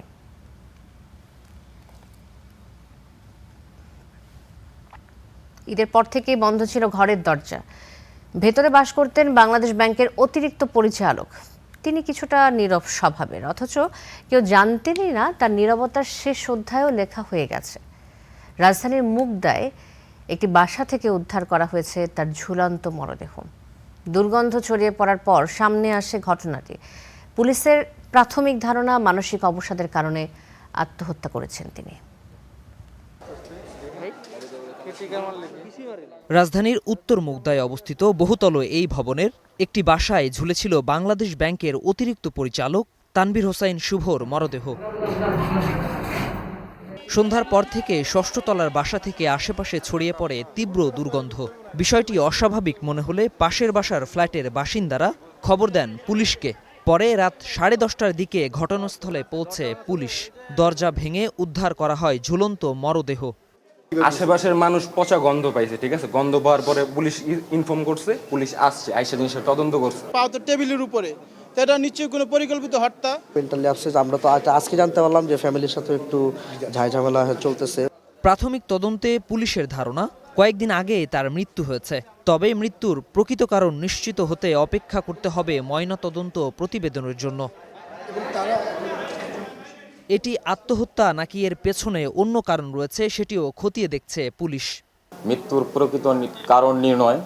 ঈদের পর থেকেই বন্ধ ছিল ঘরের দরজা। ভেতরে বাস করতেন বাংলাদেশ ব্যাংকের অতিরিক্ত পরিচালক। তিনি কিছুটা নীরব স্বভাবের, অথচ কেউ জানতেনই না তার নীরবতার শেষ অধ্যায়ও লেখা হয়ে গেছে। রাজধানীর মুগদায় একটি বাসা থেকে উদ্ধার করা হয়েছে তার ঝুলন্ত মরদেহ। দুর্গন্ধ ছড়িয়ে পড়ার পর সামনে আসে ঘটনাটি। পুলিশের প্রাথমিক ধারণা মানসিক অবসাদের কারণে আত্মহত্যা করেছেন তিনি। রাজধানীর উত্তর মুগদায় অবস্থিত বহুতল এই ভবনের একটি বাসায় ঝুলেছিল বাংলাদেশ ব্যাংকের অতিরিক্ত পরিচালক তানভীর হোসাইন শুভর মরদেহ। সন্ধ্যার পর থেকে ষষ্ঠ তলার বাসা থেকে আশেপাশে ছড়িয়ে পড়ে তীব্র দুর্গন্ধ। বিষয়টি অস্বাভাবিক মনে হলে পাশের বাসার ফ্ল্যাটের বাসিন্দারা খবর দেন পুলিশকে। পরে রাত 10:30টার দিকে ঘটনাস্থলে পৌঁছে পুলিশ। দরজা ভেঙে উদ্ধার করা হয় ঝুলন্ত মরদেহ। আশেপাশের মানুষ পচা গন্ধ পাইছে, ঠিক আছে, গন্ধ পাওয়ার পরে পুলিশ ইনফর্ম করছে, পুলিশ আসছে, আইসা জিনিসটা তদন্ত করছে। পাও তো টেবিলের উপরে, এটা নিশ্চয়ই কোনো পরিকল্পিত হত্যা। মেন্টালি আপসেস, আমরা তো আজকে জানতে পারলাম যে ফ্যামিলির সাথে একটু ঝামেলা চলতেছে। প্রাথমিক তদন্তে পুলিশের ধারণা কয়েকদিন আগে তার মৃত্যু হয়েছে। তবে মৃত্যুর প্রকৃত কারণ নিশ্চিত হতে অপেক্ষা করতে হবে ময়নাতদন্ত প্রতিবেদনের জন্য। এটি আত্মহত্যা নাকি এর পেছনে অন্য কারণ রয়েছে সেটিও খতিয়ে দেখছে পুলিশ। মৃত্যুর প্রকৃত কারণ নির্ণয়,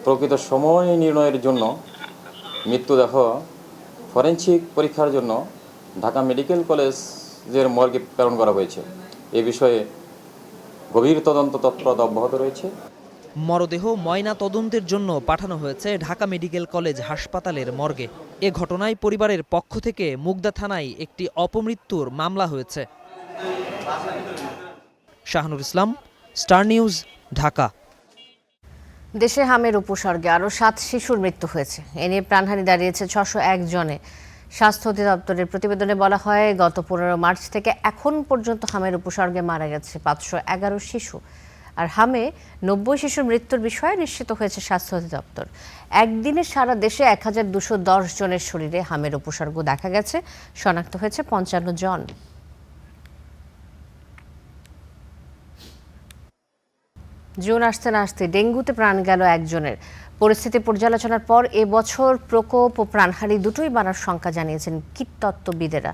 প্রকৃত সময় নির্ণয়ের জন্য মৃত্যুদেহ ফরেনসিক পরীক্ষার জন্য ঢাকা মেডিকেল কলেজের মর্গে প্রেরণ করা হয়েছে। এ বিষয়ে গভীর তদন্ত তৎপরতা অব্যাহত রয়েছে। মরদেহ ময়না তদন্তের জন্য পাঠানো হয়েছে ঢাকা মেডিকেল কলেজ হাসপাতালের মর্গে। এ ঘটনায় পরিবারের পক্ষ থেকে মুগদা থানায় একটি অপমৃত্যুর মামলা হয়েছে। শাহনুর ইসলাম, স্টার নিউজ, ঢাকা। দেশে হামের উপসর্গে আরও 7 শিশুর মৃত্যু হয়েছে। এ নিয়ে প্রাণহানি দাঁড়িয়েছে 601 জনে। স্বাস্থ্য অধিদপ্তরের প্রতিবেদনে বলা হয়, গত 15 মার্চ থেকে এখন পর্যন্ত হামের উপসর্গে মারা গেছে 511 শিশু। আর হামে 90 শিশুর মৃত্যুর বিষয়ে নিশ্চিত হয়েছে স্বাস্থ্য অধিদপ্তর। একদিনে সারা দেশে 1210 জনের শরীরে হামের উপসর্গ দেখা গেছে, শনাক্ত হয়েছে 55 জন। জুন আসতে না আসতে ডেঙ্গুতে প্রাণ গেল একজনের। পরিস্থিতি পর্যালোচনার পর এবছর প্রকোপ ও প্রাণহানি দুটোই বাড়ার শঙ্কা জানিয়েছেন কীটতত্ত্ববিদেরা।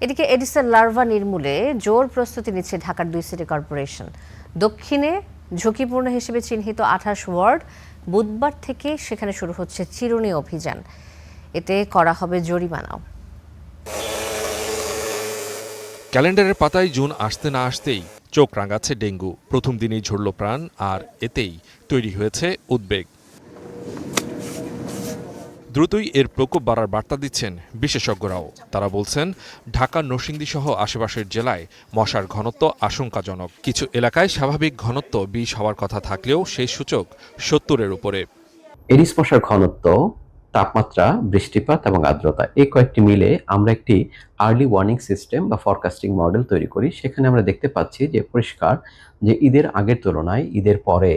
এদিকে এডিসের লার্ভা নির্মূলে জোর প্রস্তুতি নিচ্ছে ঢাকার 2 সিটি কর্পোরেশন। দক্ষিণে ঝুঁকিপূর্ণ হিসেবে চিহ্নিত 28 ওয়ার্ড, বুধবার থেকে সেখানে শুরু হচ্ছে চিরুনি অভিযান। এতে করা হবে জরিমানাও। ক্যালেন্ডারের পাতায় জুন আসতে না আসতেই চোখ রাঙাচ্ছে ডেঙ্গু। প্রথম দিনেই ঝরল প্রাণ, আর এতেই তৈরি হয়েছে উদ্বেগ। দ্রুতই এর প্রকোপ বাড়ার বার্তা দিচ্ছেন বিশেষজ্ঞরাও। তারা বলছেন, ঢাকা, নরসিংদী সহ আশেপাশের জেলায় মশার ঘনত্ব আশঙ্কাজনক। কিছু এলাকায় স্বাভাবিক ঘনত্ব 20 হওয়ার কথা থাকলেও সেই সূচক 70-এর উপরে। এডিস মশার ঘনত্ব, তাপমাত্রা, বৃষ্টিপাত এবং আর্দ্রতা, এই কয়েকটি মিলে আমরা একটি আর্লি ওয়ার্নিং সিস্টেম বা ফরকাস্টিং মডেল তৈরি করি। সেখানে আমরা দেখতে পাচ্ছি যে পরিষ্কার যে ঈদের আগের তুলনায় ঈদের পরে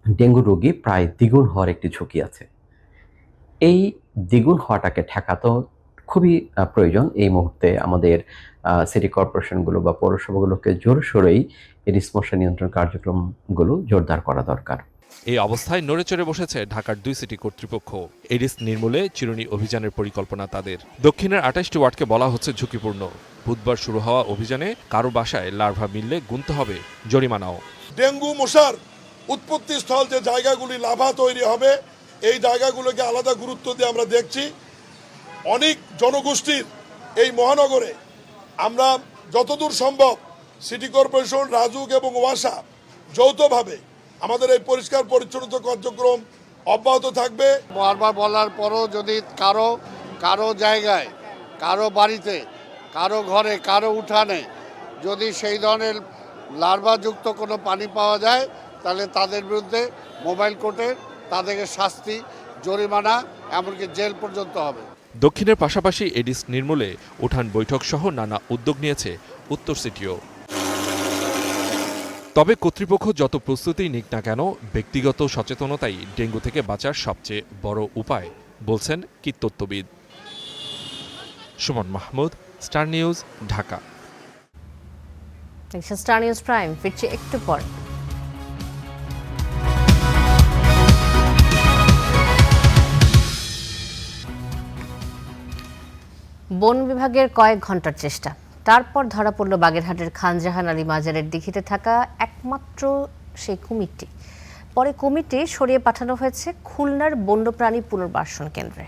ডেঙ্গু রোগী প্রায় দ্বিগুণ হওয়ার একটি ঝুঁকি আছে। এই দ্বিগুণ হওয়াটাকে ঠেকাতে খুবই প্রয়োজন। এই মুহূর্তে আমাদের সিটি কর্পোরেশনগুলো বা পৌরসভাগুলোকে জোরসোরেই এডিস মশা নিয়ন্ত্রণ কার্যক্রমগুলো জোরদার করা দরকার। এই অবস্থায় নড়েচড়ে বসেছে ঢাকার 2 সিটি কর্তৃপক্ষ। এডিস নির্মূলে চিরুনি অভিযানের পরিকল্পনা তাদের। দক্ষিণের 28টি ওয়ার্ডকে বলা হচ্ছে ঝুঁকিপূর্ণ। বুধবার শুরু হওয়া অভিযানে কারো বাসায় লার্ভা মিললে গুনতে হবে জরিমানাও। ডেঙ্গু মশার উৎপত্তি স্থল যে জায়গাগুলি লার্ভা তৈরি হবে, এই জায়গাগুলোকে আলাদা গুরুত্ব দিয়ে আমরা দেখছি। অনেক জনগোষ্ঠীর এই মহানগরে আমরা যতদূর সম্ভব সিটি কর্পোরেশন, রাজুক এবং ওয়াসা যৌথভাবে আমাদের এই পরিষ্কার পরিচ্ছন্নতা কার্যক্রম অব্যাহত থাকবে। বারবার বলার পরও যদি কারো জায়গায়, কারো বাড়িতে, কারো ঘরে, কারো উঠানে যদি সেই ধরনের লার্ভাযুক্ত কোনো পানি পাওয়া যায়, তাহলে তাদের বিরুদ্ধে মোবাইল কোর্টে তাদেরকে শাস্তি, জরিমানা, এমনকি জেল পর্যন্ত হবে। দক্ষিণের পাশাপাশি এডিস নির্মূলে উঠান বৈঠক সহ নানা উদ্যোগ নিয়েছে উত্তর সিটিও। তবে কর্তৃপক্ষ যত প্রস্তুতি নিক না কেন, ব্যক্তিগত সচেতনতাই ডেঙ্গু থেকে বাঁচার সবচেয়ে বড় উপায়, বলছেন কীটতত্ত্ববিদ। Suman Mahmud, star news, Dhaka. Star news prime ফিরছে একটু পর। বন বিভাগের কয়েক ঘন্টার চেষ্টা, তারপর ধরা পড়ল বাগেরহাটের খানজাহান আলী মাজারের দিঘিতে থাকা একমাত্র সেই কুমিরটি। পরে কুমিরটি সরিয়ে পাঠানো হয়েছে খুলনার বন্যপ্রাণী পুনর্বাসন কেন্দ্রে।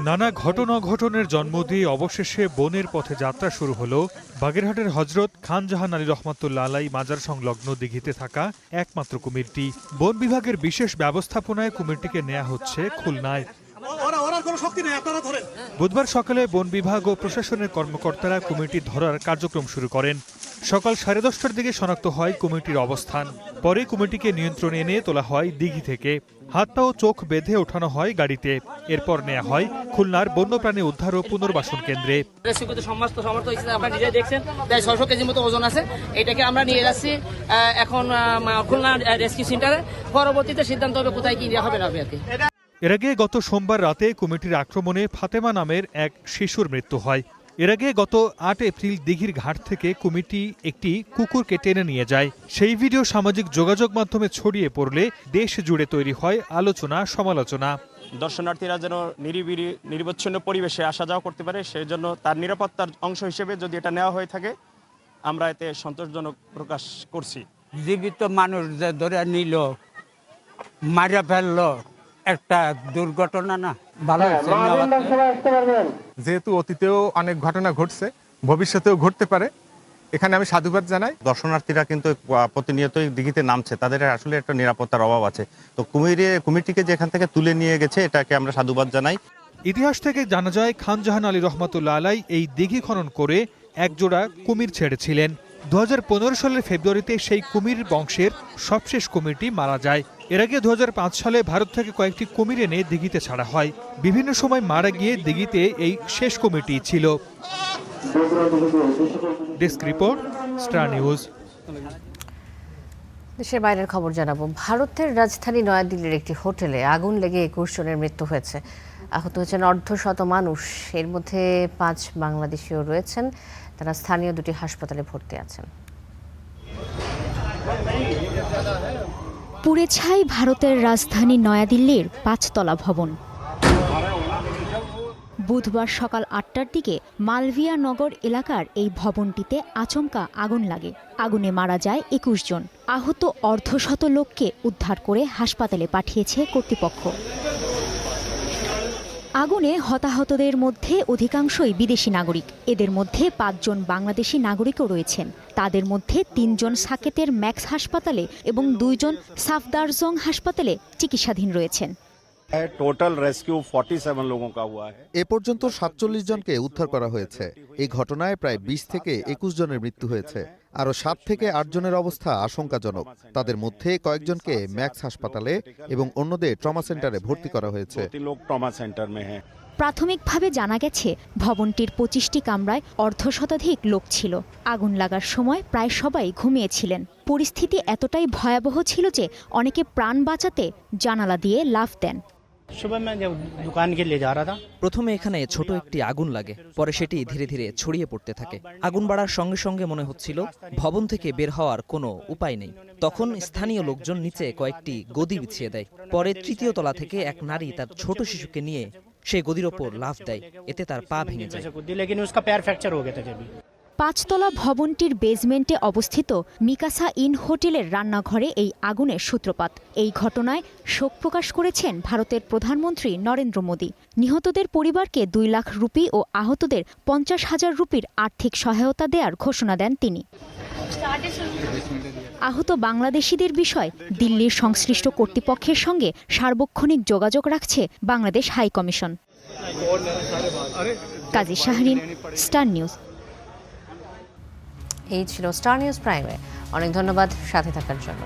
নানা ঘটনা অঘটনের জন্ম দিয়ে অবশেষে বনের পথে যাত্রা শুরু হলো বাগেরহাটের হযরত খান জাহান আলী রহমাতুল্লাহ আলাই মাজার সংলগ্ন দিঘিতে থাকা একমাত্র কুমিরটি। বন বিভাগের বিশেষ ব্যবস্থাপনায় কুমিরটিকে নেওয়া হচ্ছে খুলনায়। বুধবার সকালে বন বিভাগ ও প্রশাসনের কর্মকর্তারা কুমিরটি ধরার কার্যক্রম শুরু করেন। সকাল 10:30টার দিকে শনাক্ত হয় কুমিরটির অবস্থান। পরে কুমিরটিকে নিয়ন্ত্রণে এনে তোলা হয় দিঘি থেকে। হাত পা ও চোখ বেঁধে ওঠানো হয় গাড়িতে। এরপর নেওয়া হয় খুলনার বন্যপ্রাণী উদ্ধার ও পুনর্বাসন কেন্দ্রে। আপনারা নিজে দেখছেন প্রায় 600 কেজির মতো ওজন আছে। এটাকে আমরা নিয়ে যাচ্ছি এখন খুলনা রেস্কিউ সেন্টারে। পরবর্তীতে সিদ্ধান্ত হবে কোথায় কি নেওয়া হবে না হবে। এর আগে গত সোমবার রাতে কুমিরটির আক্রমণে ফাতেমা নামের এক শিশুর মৃত্যু হয়। এর আগে গত 8 এপ্রিল দিঘির ঘাট থেকে কুমিরটি একটি কুকুরকে টেনে নিয়ে যায়। সেই ভিডিও সামাজিক যোগাযোগ মাধ্যমে ছড়িয়ে পড়লে দেশ জুড়ে তৈরি হয় আলোচনা সমালোচনা। দর্শনার্থীরা যেন নিরিবিলি নিরবচ্ছিন্ন পরিবেশে আসা যাওয়া করতে পারে, সেই জন্য তার নিরাপত্তার অংশ হিসেবে যদি এটা নেওয়া হয়ে থাকে আমরা এতে সন্তোষজনক প্রকাশ করছি। জীবিত মানুষ যে ধরে নিল, মারা ফেললো, একটা দুর্ঘটনা না? ভালো যেহেতু অতীতেও অনেক ঘটনা ঘটছে, ভবিষ্যতেও ঘটতে পারে, এখানে আমি সাধুবাদ জানাই। দর্শনার্থীরা কিন্তু প্রতিনিয়তই দিঘিতে নামছে, তাদের আসলে একটা নিরাপত্তার অভাব আছে। তো কুমিরটিকে যেখান থেকে তুলে নিয়ে গেছে এটাকে আমরা সাধুবাদ জানাই। ইতিহাস থেকে জানা যায় খান জাহান আলী রহমাতুল্লাহ আলাই এই দিঘি খনন করে একজোড়া কুমির ছেড়েছিলেন। 2015 সালের ফেব্রুয়ারিতে সেই কুমির বংশের সবশেষ কুমিরটি মারা যায়। এর আগে 2005 সালে ভারত থেকে কয়েকটি কুমির এনে দিঘিতে ছাড়া হয়। বিভিন্ন সময় মারা গিয়ে দিঘিতে এই শেষ কুমিরটি ছিল। Desk report, star news. দেশের বাইরের খবর জানাবো। ভারতের রাজধানী নয়াদিল্লির একটি হোটেলে আগুন লেগে 21 জনের মৃত্যু হয়েছে। আহত হয়েছেন অর্ধশত মানুষ। এর মধ্যে 5 বাংলাদেশিও রয়েছেন। তারা স্থানীয় 2টি হাসপাতালে ভর্তি আছেন। পুড়ে ছাই ভারতের রাজধানী নয়াদিল্লির 5তলা ভবন। বুধবার সকাল 8টার দিকে মালভিয়া নগর এলাকার এই ভবনটিতে আচমকা আগুন লাগে। আগুনে মারা যায় 21 জন। আহত অর্ধশত লোককে উদ্ধার করে হাসপাতালে পাঠিয়েছে কর্তৃপক্ষ। আগুনে হতাহতদের মধ্যে অধিকাংশই বিদেশি নাগরিক। এদের মধ্যে 5 জন বাংলাদেশি নাগরিকও রয়েছেন। তাদের মধ্যে 3 জন সাকেতের ম্যাক্স হাসপাতালে এবং 2 জন সাফদারজং হাসপাতালে চিকিৎসাধীন রয়েছেন। টোটাল রেস্কিউ 47 লোগों का हुआ है। এ পর্যন্ত 47 জনকে উদ্ধার করা হয়েছে। এই ঘটনায় প্রায় 20 থেকে 21 জনের মৃত্যু হয়েছে। আরও 7 থেকে 8 জনের অবস্থা আশঙ্কাজনক। তাদের মধ্যে কয়েকজনকে ম্যাক্স হাসপাতালে এবং অন্যদের ট্রমা সেন্টারে ভর্তি করা হয়েছে। প্রাথমিকভাবে জানা গেছে ভবনটির 25টি কামরায় অর্ধশতাধিক লোক ছিল। আগুন লাগার সময় প্রায় সবাই ঘুমিয়েছিলেন। পরিস্থিতি এতটাই ভয়াবহ ছিল যে অনেকে প্রাণ বাঁচাতে জানালা দিয়ে লাফ দেন। প্রথমে এখানে ছোট একটি আগুন লাগে, পরে সেটি ধীরে ধীরে ছড়িয়ে পড়তে থাকে। আগুন বাড়ার সঙ্গে সঙ্গে মনে হচ্ছিল ভবন থেকে বের হওয়ার কোনো উপায় নেই। তখন স্থানীয় লোকজন নিচে কয়েকটি গদি বিছিয়ে দেয়। পরে 3য় তলা থেকে এক নারী তার ছোট শিশুকে নিয়ে সেই গদির ওপর লাফ দেয়। এতে তার পা ভেঙে যায়। 5তলা ভবনটির বেজমেন্টে অবস্থিত মিকাসা ইন হোটেলের রান্নাঘরে এই আগুনের সূত্রপাত। এই ঘটনায় শোক প্রকাশ করেছেন ভারতের প্রধানমন্ত্রী নরেন্দ্র মোদী। নিহতদের পরিবারকে 2 লাখ রুপি ও আহতদের 50,000 রুপির আর্থিক সহায়তা দেওয়ার ঘোষণা দেন তিনি। আহত বাংলাদেশিদের বিষয় দিল্লির সংশ্লিষ্ট কর্তৃপক্ষের সঙ্গে সার্বক্ষণিক যোগাযোগ রাখছে বাংলাদেশ হাই কমিশন। কাজী শাহরিন, স্টার নিউজ। এই ছিল স্টার নিউজ প্রাইমে। অনেক ধন্যবাদ সাথে থাকার জন্য।